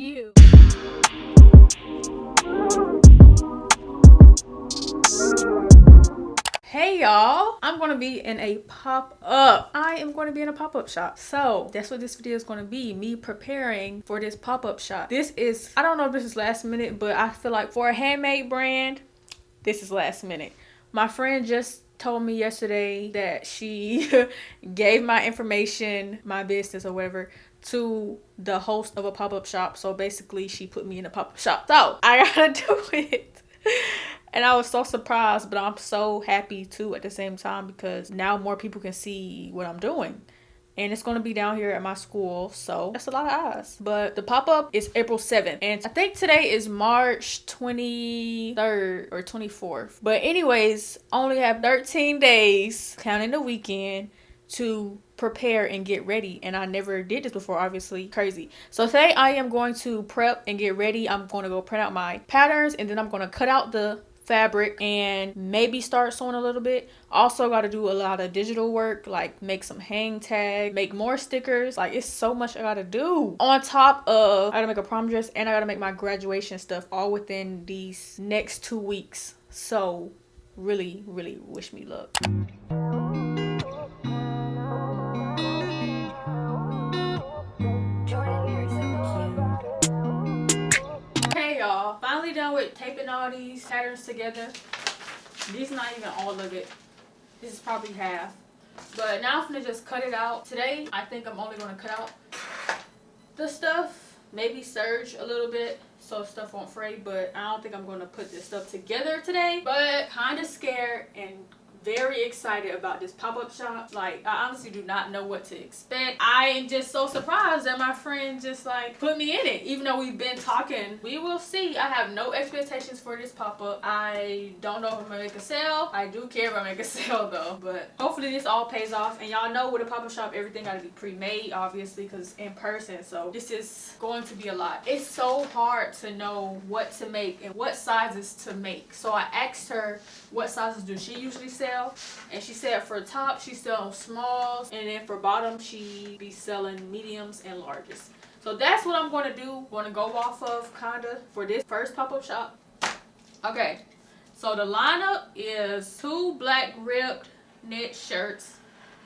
you. Hey y'all, I'm gonna be in a pop-up. I am going to be in a pop-up shop. So that's what this video is going to be, me preparing for this pop-up shop. This is, I don't know if this is last minute, but I feel like for a handmade brand, this is last minute. My friend just told me yesterday that she gave my information, my business or whatever, to the host of a pop-up shop. So basically she put me in a pop-up shop. So I gotta do it. And I was so surprised, but I'm so happy too at the same time because now more people can see what I'm doing. And it's going to be down here at my school, so that's a lot of eyes. But the pop-up is April 7th, and I think today is March 23rd or 24th. But anyways, I only have 13 days, counting the weekend, to prepare and get ready. And I never did this before, obviously. Crazy. So today I am going to prep and get ready. I'm going to go print out my patterns, and then I'm going to cut out the fabric and maybe start sewing a little bit. Also got to do a lot of digital work, like make some hang tag, make more stickers. Like it's so much I gotta do on top of I gotta make a prom dress and I gotta make my graduation stuff all within these next 2 weeks. So really wish me luck. Okay y'all, finally done with taping all these patterns together. These not even all of it. This is probably half. But now I'm gonna just cut it out. Today, I think I'm only gonna cut out the stuff. Maybe serge a little bit so stuff won't fray. But I don't think I'm gonna put this stuff together today. But kind of scared and very excited about this pop-up shop. Like, I honestly do not know what to expect. I am just so surprised that my friend just like put me in it, even though we've been talking. We will see. I have no expectations for this pop-up. I don't know if I'm gonna make a sale. I do care if I make a sale though, but hopefully this all pays off. And y'all know with a pop-up shop, everything gotta be pre-made, obviously, because in person. So this is going to be a lot. It's so hard to know what to make and what sizes to make. So I asked her what sizes do she usually sell, and she said for top she sells smalls, and then for bottom she be selling mediums and larges. So that's what I'm going to do. Going to go off of kinda for this first pop-up shop. Okay, so the lineup is 2 black ribbed knit shirts,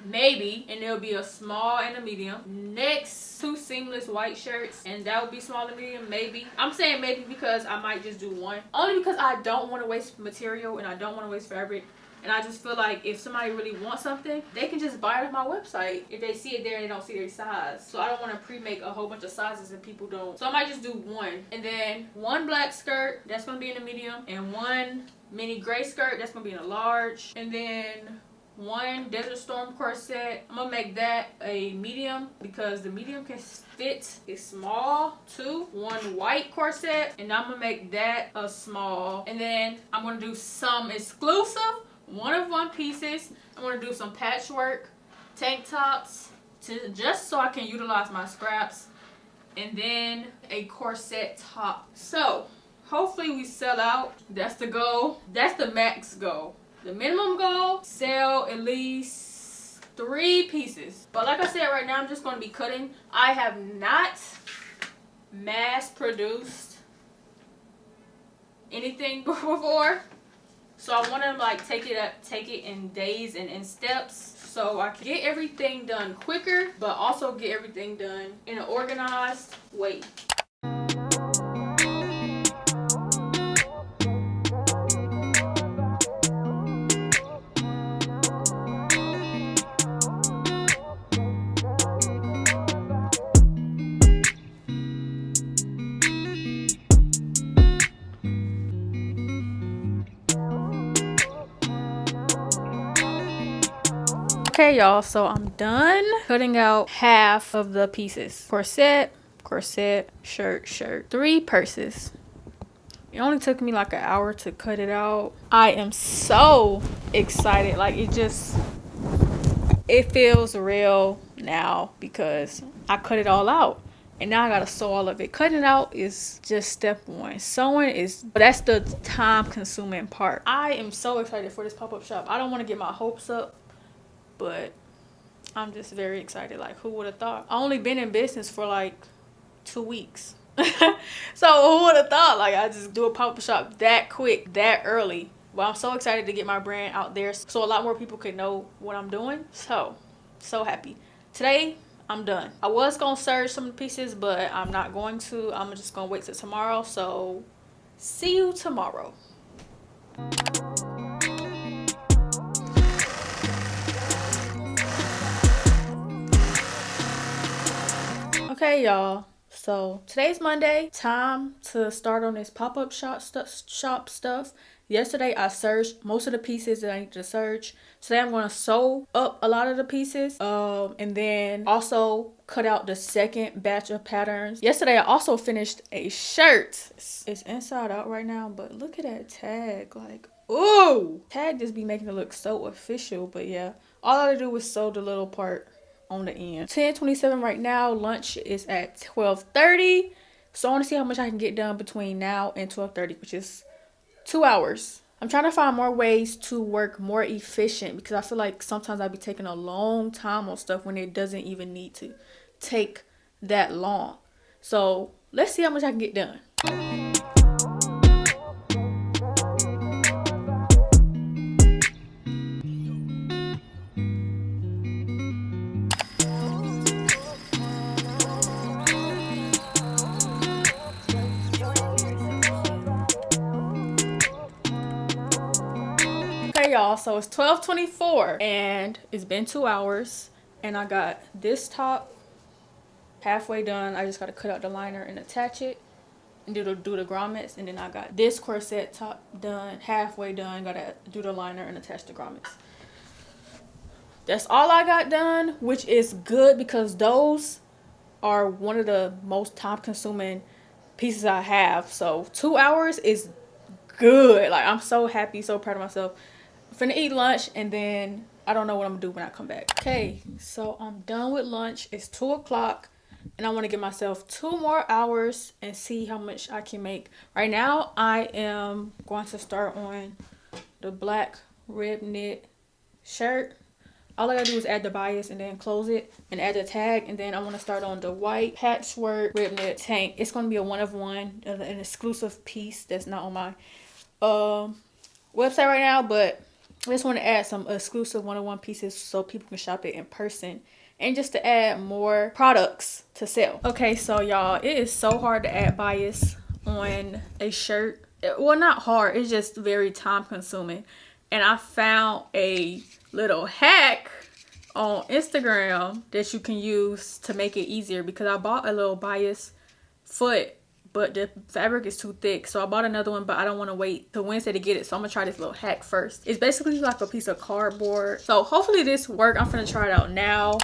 maybe, and there'll be a small and a medium. Next, 2 seamless white shirts, and that would be small and medium, maybe. I'm saying maybe because I might just do one, only because I don't want to waste material and I don't want to waste fabric. And I just feel like if somebody really wants something, they can just buy it off my website. If they see it there and they don't see their size. So I don't want to pre-make a whole bunch of sizes and people don't. So I might just do one. And then 1 black skirt, that's going to be in a medium. And 1 mini gray skirt, that's going to be in a large. And then 1 Desert Storm corset, I'm gonna make that a medium because the medium can fit. It's small. 2 1 white corset, and I'm gonna make that a small. And then I'm gonna do some exclusive 1-of-1 pieces. I'm gonna do some patchwork tank tops just so I can utilize my scraps, and then a corset top. So hopefully we sell out. That's the goal. That's the max goal. The minimum goal, sell at least 3 pieces. But like I said, right now I'm just going to be cutting. I have not mass produced anything before. So I want to like take it in days and in steps, so I can get everything done quicker, but also get everything done in an organized way. Okay y'all, so I'm done cutting out half of the pieces. Corset, shirt, 3 purses. It only took me like an hour to cut it out. I am so excited. Like it feels real now because I cut it all out. And now I gotta sew all of it. Cutting it out is just step 1. Sewing that's the time consuming part. I am so excited for this pop-up shop. I don't want to get my hopes up, but I'm just very excited. Like, who would have thought? I only been in business for like 2 weeks. So who would have thought, like, I just do a pop-up shop that quick, that early. Well, I'm so excited to get my brand out there so a lot more people can know what I'm doing. So happy. Today, I'm done. I was going to serge some of the pieces, but I'm not going to. I'm just going to wait till tomorrow. So see you tomorrow. Okay, y'all. So today's Monday. Time to start on this pop-up shop stuff. Yesterday I serged most of the pieces that I need to serge. Today I'm going to sew up a lot of the pieces. And then also cut out the second batch of patterns. Yesterday I also finished a shirt. It's inside out right now, but look at that tag. Like, ooh! Tag just be making it look so official, but yeah. All I had to do was sew the little part on the end. 10:27 right now. Lunch is at 12:30. So I want to see how much I can get done between now and 12:30, which is 2 hours. I'm trying to find more ways to work more efficient because I feel like sometimes I be taking a long time on stuff when it doesn't even need to take that long. So let's see how much I can get done. Okay, y'all, so it's 12:24 and it's been 2 hours and I got this top halfway done. I just got to cut out the liner and attach it and do the grommets, and then I got this corset top done, halfway done. Gotta do the liner and attach the grommets. That's all I got done, which is good because those are one of the most time consuming pieces I have. So 2 hours is good. Like, I'm so happy, so proud of myself. I'm finna eat lunch and then I don't know what I'm gonna do when I come back. Okay, so I'm done with lunch. It's 2 o'clock and I want to give myself 2 more hours and see how much I can make. Right now I am going to start on the black rib knit shirt. All I gotta do is add the bias and then close it and add the tag, and then I want to start on the white patchwork rib knit tank. It's going to be a one of one, an exclusive piece that's not on my website right now, but I just want to add some exclusive one-of-one pieces so people can shop it in person and just to add more products to sell. Okay, so y'all, it is so hard to add bias on a shirt. Well, not hard, it's just very time consuming. And I found a little hack on Instagram that you can use to make it easier because I bought a little bias foot, but the fabric is too thick. So I bought another one, but I don't want to wait till Wednesday to get it. So I'm going to try this little hack first. It's basically like a piece of cardboard. So hopefully this works. I'm going to try it out now.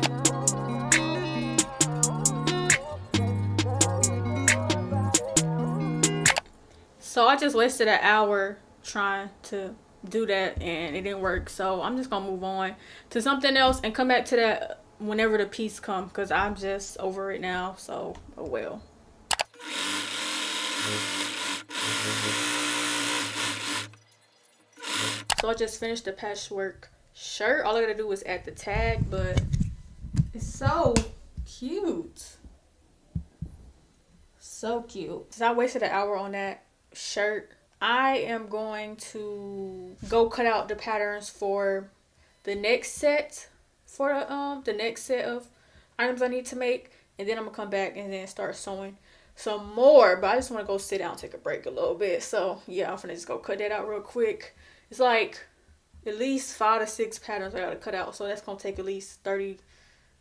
So I just wasted an hour trying to do that and it didn't work. So I'm just going to move on to something else and come back to that whenever the piece comes because I'm just over it now. So, oh well. So I just finished the patchwork shirt. All I gotta do is add the tag, but it's so cute. So cute. So I wasted an hour on that shirt. I am going to go cut out the patterns for the next set, for the next set of items I need to make, and then I'm gonna come back and then start sewing some more. But I just want to go sit down and take a break a little bit. So yeah, I'm gonna just go cut that out real quick. It's like at least 5 to 6 patterns I gotta cut out, so that's gonna take at least 30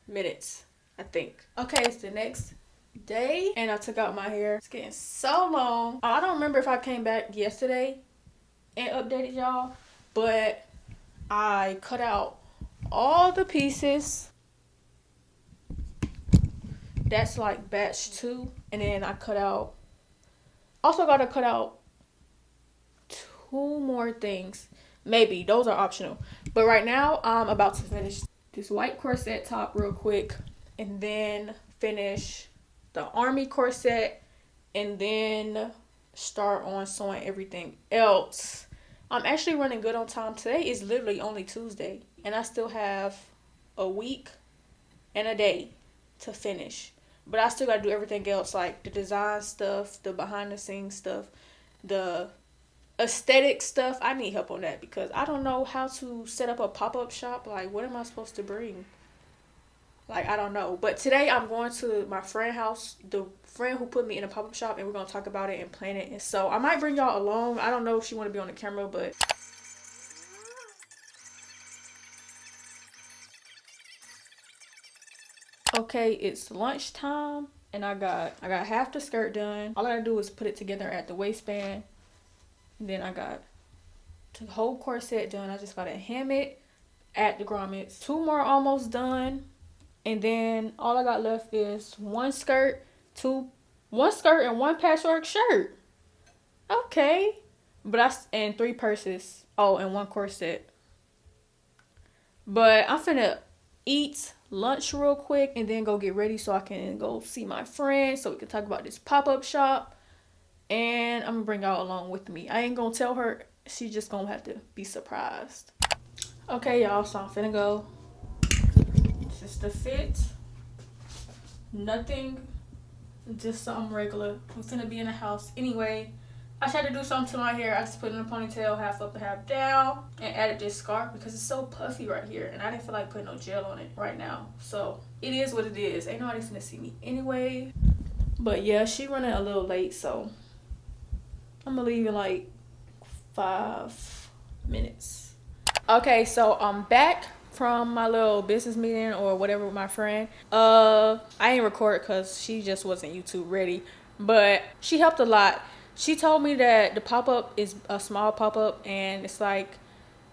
minutes, I think. Okay, it's the next day and I took out my hair. It's getting so long. I don't remember if I came back yesterday and updated y'all, but I cut out all the pieces. That's like batch 2, and then I cut out, also gotta cut out 2 more things. Maybe those are optional, but right now I'm about to finish this white corset top real quick and then finish the army corset and then start on sewing everything else. I'm actually running good on time. Today is literally only Tuesday and I still have a week and a day to finish, But I still gotta do everything else, like the design stuff, the behind the scenes stuff, the aesthetic stuff. I need help on that because I don't know how to set up a pop-up shop. Like, what am I supposed to bring? Like, I don't know. But today I'm going to my friend's house, the friend who put me in a pop-up shop, and we're going to talk about it and plan it. And so I might bring y'all along. I don't know if she want to be on the camera, but... Okay, it's lunchtime, and I got half the skirt done. All I gotta do is put it together at the waistband. And then I got the whole corset done. I just gotta hem it at the grommets. 2 more almost done. And then all I got left is one skirt and one patchwork shirt. Okay. And 3 purses. Oh, and 1 corset. But I'm finna eat lunch real quick and then go get ready so I can go see my friend so we can talk about this pop-up shop. And I'm gonna bring y'all along with me. I ain't gonna tell her. She just gonna have to be surprised. Okay, y'all, so I'm finna go. This is the fit. Nothing, just something regular. I'm finna be in the house anyway. I tried to do something to my hair. I just put it in a ponytail, half up and half down, and added this scarf because it's so puffy right here, and I didn't feel like putting no gel on it right now. So it is what it is. Ain't nobody finna see me anyway. But yeah, she running a little late, so I'm gonna leave in like 5 minutes. Okay, so I'm back from my little business meeting or whatever with my friend. I ain't record because she just wasn't YouTube ready, but she helped a lot. She told me that the pop-up is a small pop-up, and it's like,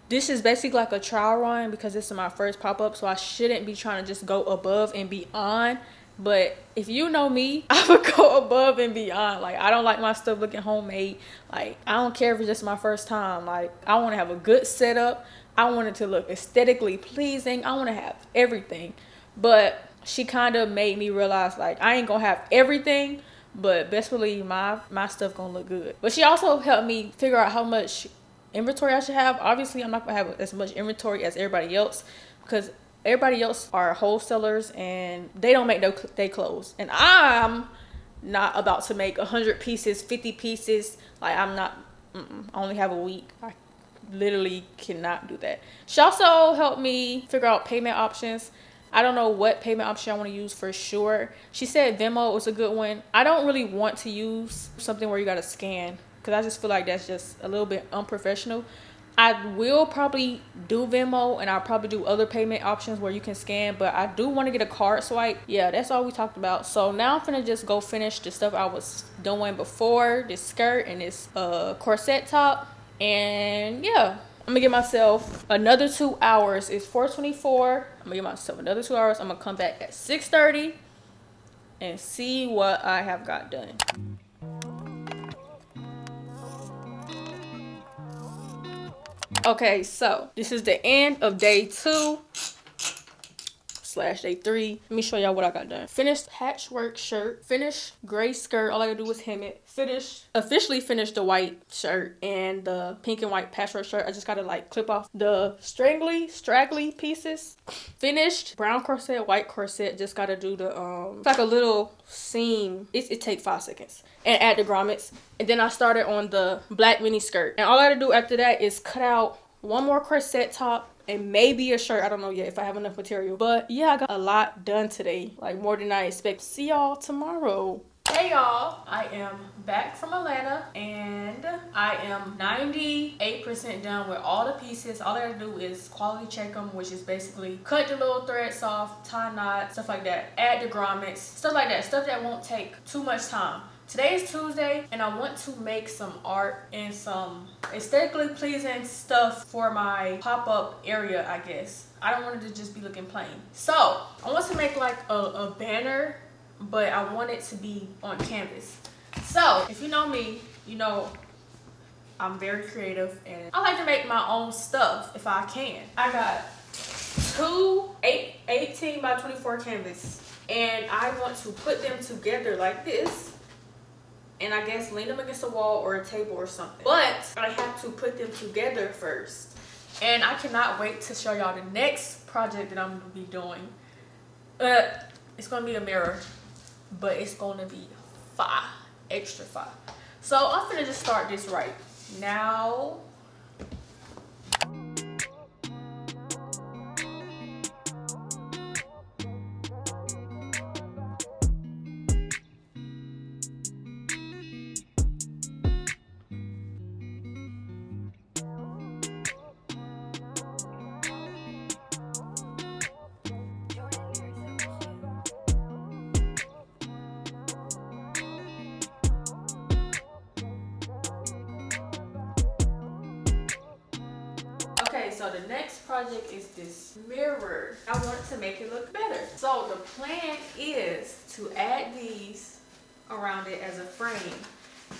this is basically like a trial run because this is my first pop-up, so I shouldn't be trying to just go above and beyond. But if you know me, I would go above and beyond. Like, I don't like my stuff looking homemade. Like, I don't care if it's just my first time. Like, I want to have a good setup. I want it to look aesthetically pleasing. I want to have everything. But she kind of made me realize, like, I ain't gonna have everything, but best believe my stuff gonna look good. But she also helped me figure out how much inventory I should have. Obviously, I'm not gonna have as much inventory as everybody else because everybody else are wholesalers and they don't make their clothes. And I'm not about to make 100 pieces, 50 pieces. Like, I'm not, I only have a week. I literally cannot do that. She also helped me figure out payment options. I don't know what payment option I want to use for sure. She said Venmo was a good one. I don't really want to use something where you got to scan because I just feel like that's just a little bit unprofessional. I will probably do Venmo, and I'll probably do other payment options where you can scan, but I do want to get a card swipe. Yeah, that's all we talked about. So now I'm finna just go finish the stuff I was doing before, this skirt and this corset top. And yeah, I'm gonna give myself another 2 hours. It's 4:24. I'm gonna give myself another 2 hours. I'm gonna come back at 6:30 and see what I have got done. Okay, so this is the end of day 2 / day 3. Let me show y'all what I got done. Finished patchwork shirt, finished gray skirt. All I gotta do is hem it. Officially finished the white shirt and the pink and white patchwork shirt. I just gotta like clip off the straggly pieces. Finished brown corset, white corset. Just gotta do the it's like a little seam. It takes 5 seconds. And add the grommets. And then I started on the black mini skirt. And all I gotta do after that is cut out one more corset top and maybe a shirt. I don't know yet if I have enough material. But yeah, I got a lot done today. Like more than I expect. See y'all tomorrow. Hey y'all, I am back from Atlanta and I am 98% done with all the pieces. All I gotta do is quality check them, which is basically cut the little threads off, tie knots, stuff like that. Add the grommets, stuff like that. Stuff that won't take too much time. Today is Tuesday and I want to make some art and some aesthetically pleasing stuff for my pop-up area, I guess. I don't want it to just be looking plain. So I want to make like a banner, but I want it to be on canvas. So if you know me, you know I'm very creative and I like to make my own stuff if I can. I got 2 18 by 24 canvas and I want to put them together like this. And I guess lean them against a wall or a table or something. But I have to put them together first. And I cannot wait to show y'all the next project that I'm gonna be doing. It's gonna be a mirror. but it's gonna be fire, extra fire. So I'm gonna just start this right now. Okay, so the next project is this mirror. I want to make it look better. So the plan is to add these around it as a frame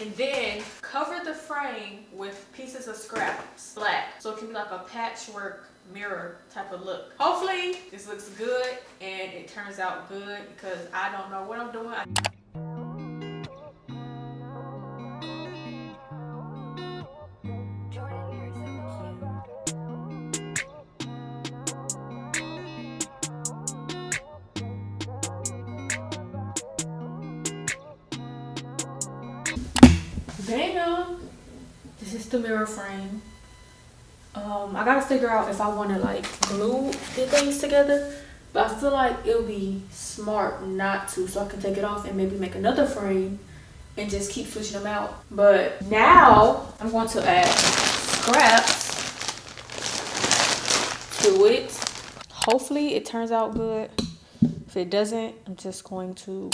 and then cover the frame with pieces of scraps, black, so it can be like a patchwork mirror type of look. Hopefully this looks good and it turns out good, because I don't know what I'm doing. Bam! This is the mirror frame. I gotta figure out if I want to like glue the things together, but I feel like it'll be smart not to, so I can take it off and maybe make another frame and just keep switching them out. But now I'm going to add scraps to it. Hopefully it turns out good. If it doesn't, I'm just going to